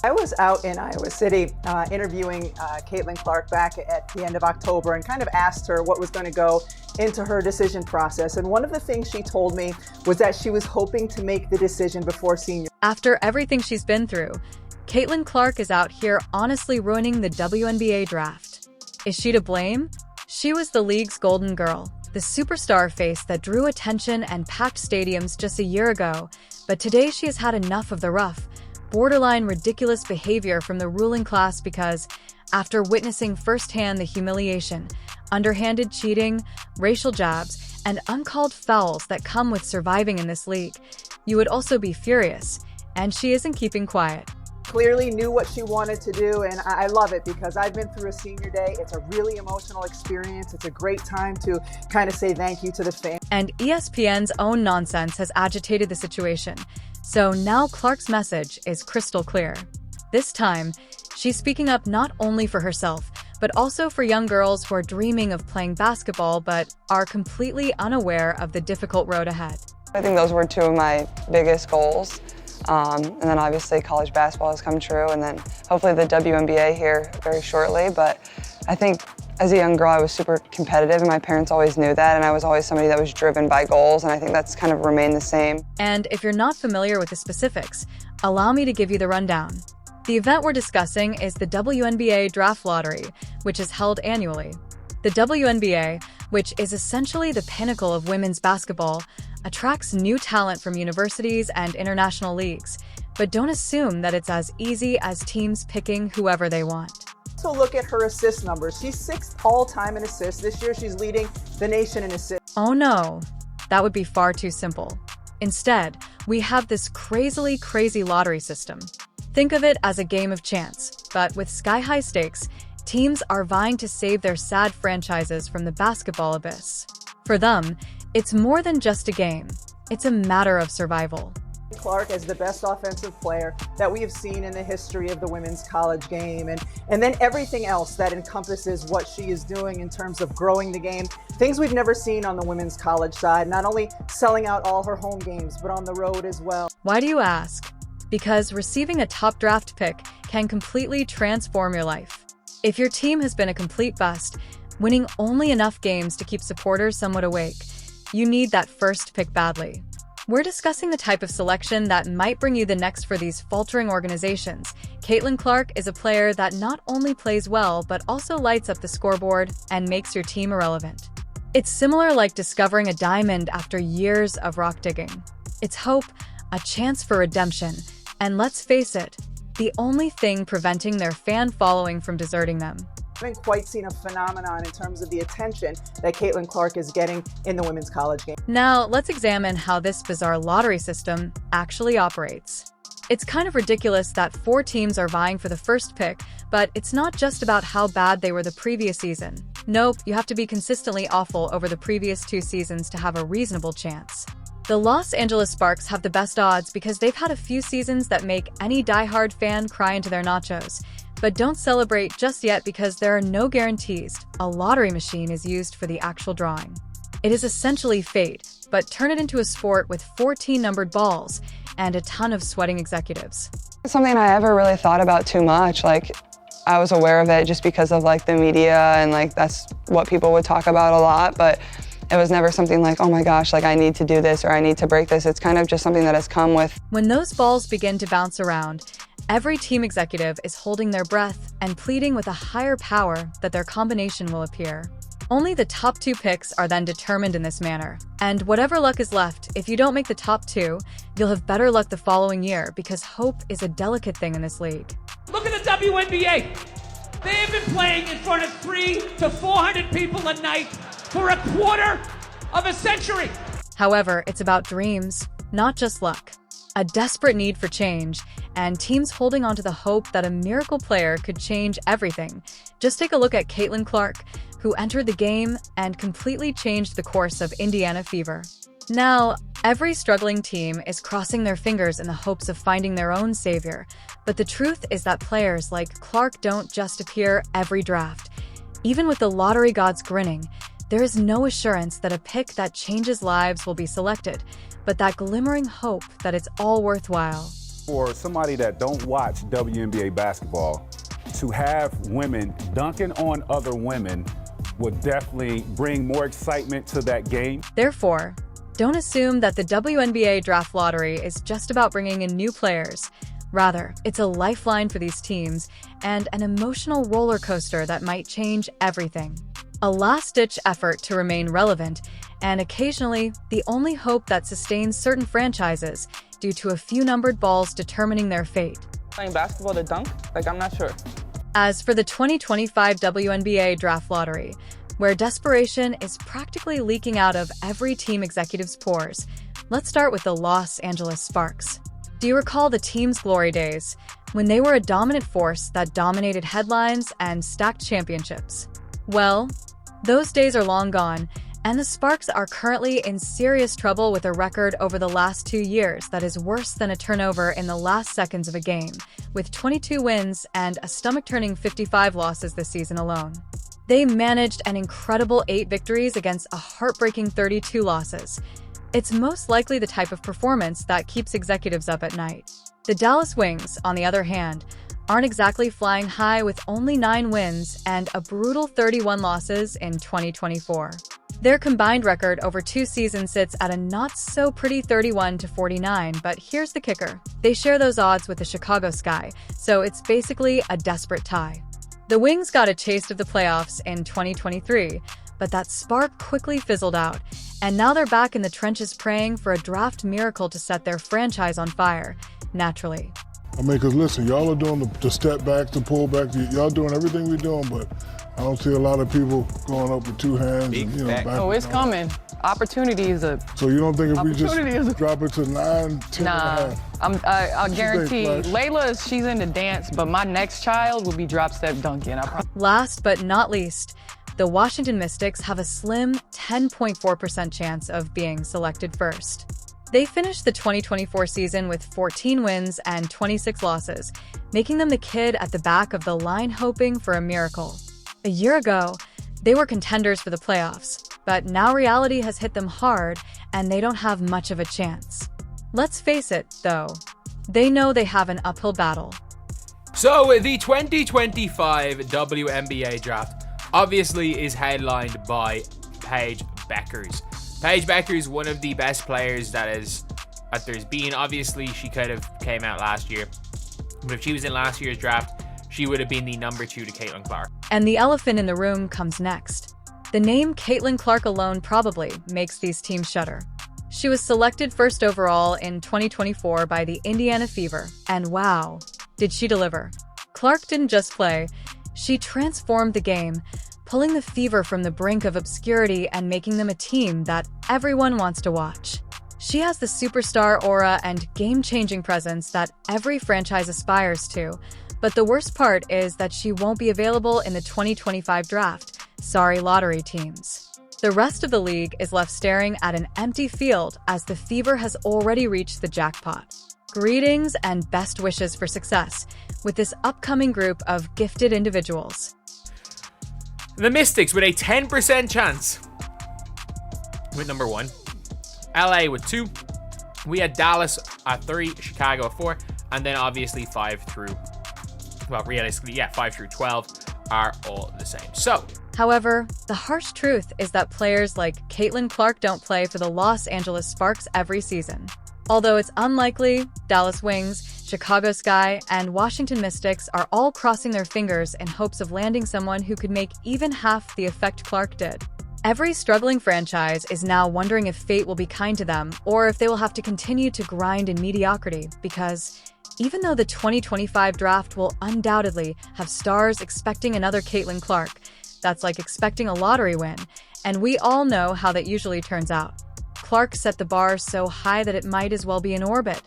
I was out in Iowa City interviewing Caitlin Clark back at the end of October and kind of asked her what was going to go into her decision process. And one of the things she told me was that she was hoping to make the decision before senior. After everything she's been through, Caitlin Clark is out here honestly ruining the WNBA draft. Is she to blame? She was the league's golden girl, the superstar face that drew attention and packed stadiums just a year ago. But today she has had enough of the rough, borderline ridiculous behavior from the ruling class because, after witnessing firsthand the humiliation, underhanded cheating, racial jabs, and uncalled fouls that come with surviving in this league, you would also be furious, and she isn't keeping quiet. Clearly knew what she wanted to do, and I love it because I've been through a senior day. It's a really emotional experience. It's a great time to kind of say thank you to the fans. And ESPN's own nonsense has agitated the situation. So now Clark's message is crystal clear. This time, she's speaking up not only for herself, but also for young girls who are dreaming of playing basketball but are completely unaware of the difficult road ahead. I think those were two of my biggest goals. And then obviously college basketball has come true, and then hopefully the WNBA here very shortly. But I think as a young girl, I was super competitive, and my parents always knew that, and I was always somebody that was driven by goals, and I think that's kind of remained the same. And if you're not familiar with the specifics, allow me to give you the rundown. The event we're discussing is the WNBA Draft Lottery, which is held annually. The WNBA, which is essentially the pinnacle of women's basketball, attracts new talent from universities and international leagues. But don't assume that it's as easy as teams picking whoever they want. So look at her assist numbers. She's 6th all-time in assists. This year she's leading the nation in assists. Oh no, that would be far too simple. Instead, we have this crazy lottery system. Think of it as a game of chance, but with sky-high stakes. Teams are vying to save their sad franchises from the basketball abyss. For them, it's more than just a game. It's a matter of survival. Clark is the best offensive player that we have seen in the history of the women's college game. And then everything else that encompasses what she is doing in terms of growing the game. Things we've never seen on the women's college side, not only selling out all her home games, but on the road as well. Why do you ask? Because receiving a top draft pick can completely transform your life. If your team has been a complete bust, winning only enough games to keep supporters somewhat awake, you need that first pick badly. We're discussing the type of selection that might bring you the next for these faltering organizations. Caitlin Clark is a player that not only plays well, but also lights up the scoreboard and makes your team irrelevant. It's similar like discovering a diamond after years of rock digging. It's hope, a chance for redemption, and let's face it, the only thing preventing their fan following from deserting them. I haven't quite seen a phenomenon in terms of the attention that Caitlin Clark is getting in the women's college game. Now, let's examine how this bizarre lottery system actually operates. It's kind of ridiculous that 4 teams are vying for the first pick, but it's not just about how bad they were the previous season. Nope, you have to be consistently awful over the previous 2 seasons to have a reasonable chance. The Los Angeles Sparks have the best odds because they've had a few seasons that make any diehard fan cry into their nachos. But don't celebrate just yet because there are no guarantees. A lottery machine is used for the actual drawing. It is essentially fate, but turn it into a sport with 14 numbered balls and a ton of sweating executives. It's something I ever really thought about too much. I was aware of it just because of the media and that's what people would talk about a lot, but it was never something like, oh my gosh, I need to do this or I need to break this. It's kind of just something that has come with. When those balls begin to bounce around, every team executive is holding their breath and pleading with a higher power that their combination will appear. Only the top 2 picks are then determined in this manner. And whatever luck is left, if you don't make the top 2, you'll have better luck the following year because hope is a delicate thing in this league. Look at the WNBA. They have been playing in front of 300 to 400 people a night for a quarter of a century. However, it's about dreams, not just luck. A desperate need for change, and teams holding on to the hope that a miracle player could change everything. Just take a look at Caitlin Clark, who entered the game and completely changed the course of Indiana Fever. Now, every struggling team is crossing their fingers in the hopes of finding their own savior, but the truth is that players like Clark don't just appear every draft. Even with the lottery gods grinning, there is no assurance that a pick that changes lives will be selected, but that glimmering hope that it's all worthwhile. For somebody that don't watch WNBA basketball, to have women dunking on other women would definitely bring more excitement to that game. Therefore, don't assume that the WNBA Draft Lottery is just about bringing in new players. Rather, it's a lifeline for these teams and an emotional roller coaster that might change everything. A last-ditch effort to remain relevant, and occasionally, the only hope that sustains certain franchises due to a few numbered balls determining their fate. Playing basketball to dunk? Like, I'm not sure. As for the 2025 WNBA Draft Lottery, where desperation is practically leaking out of every team executive's pores, let's start with the Los Angeles Sparks. Do you recall the team's glory days, when they were a dominant force that dominated headlines and stacked championships? Well, those days are long gone, and the Sparks are currently in serious trouble with a record over the last 2 years that is worse than a turnover in the last seconds of a game, with 22 wins and a stomach-turning 55 losses this season alone. They managed an incredible 8 victories against a heartbreaking 32 losses. It's most likely the type of performance that keeps executives up at night. The Dallas Wings, on the other hand, aren't exactly flying high with only 9 wins and a brutal 31 losses in 2024. Their combined record over 2 seasons sits at a not-so-pretty 31-49, but here's the kicker. They share those odds with the Chicago Sky, so it's basically a desperate tie. The Wings got a taste of the playoffs in 2023, but that spark quickly fizzled out, and now they're back in the trenches praying for a draft miracle to set their franchise on fire, naturally. I mean, because listen, y'all are doing the step back, the pull back, y'all doing everything we're doing, but I don't see a lot of people going up with 2 hands and, back. Oh, it's coming. Opportunity is a... So you don't think if we just drop it to 9, 10 Nah, I guarantee. Layla, she's into dance, but my next child will be drop step dunking. Last but not least, the Washington Mystics have a slim 10.4% chance of being selected first. They finished the 2024 season with 14 wins and 26 losses, making them the kid at the back of the line hoping for a miracle. A year ago, they were contenders for the playoffs, but now reality has hit them hard and they don't have much of a chance. Let's face it, though, they know they have an uphill battle. So, the 2025 WNBA Draft obviously is headlined by Paige Bueckers. Paige Bueckers, one of the best players that there's been. Obviously, she kind of came out last year, but if she was in last year's draft, she would have been the number 2 to Caitlin Clark. And the elephant in the room comes next. The name Caitlin Clark alone probably makes these teams shudder. She was selected first overall in 2024 by the Indiana Fever, and wow, did she deliver. Clark didn't just play, she transformed the game, pulling the Fever from the brink of obscurity and making them a team that everyone wants to watch. She has the superstar aura and game-changing presence that every franchise aspires to, but the worst part is that she won't be available in the 2025 draft. Sorry, lottery teams. The rest of the league is left staring at an empty field as the Fever has already reached the jackpot. Greetings and best wishes for success with this upcoming group of gifted individuals. The Mystics with a 10% chance with number 1. LA with 2. We had Dallas at 3, Chicago at 4, and then obviously 5 through 12 are all the same. So, however, the harsh truth is that players like Caitlin Clark don't play for the Los Angeles Sparks every season. Although it's unlikely, Dallas Wings, Chicago Sky, and Washington Mystics are all crossing their fingers in hopes of landing someone who could make even half the effect Clark did. Every struggling franchise is now wondering if fate will be kind to them or if they will have to continue to grind in mediocrity because even though the 2025 draft will undoubtedly have stars expecting another Caitlin Clark, that's like expecting a lottery win, and we all know how that usually turns out. Clark set the bar so high that it might as well be in orbit.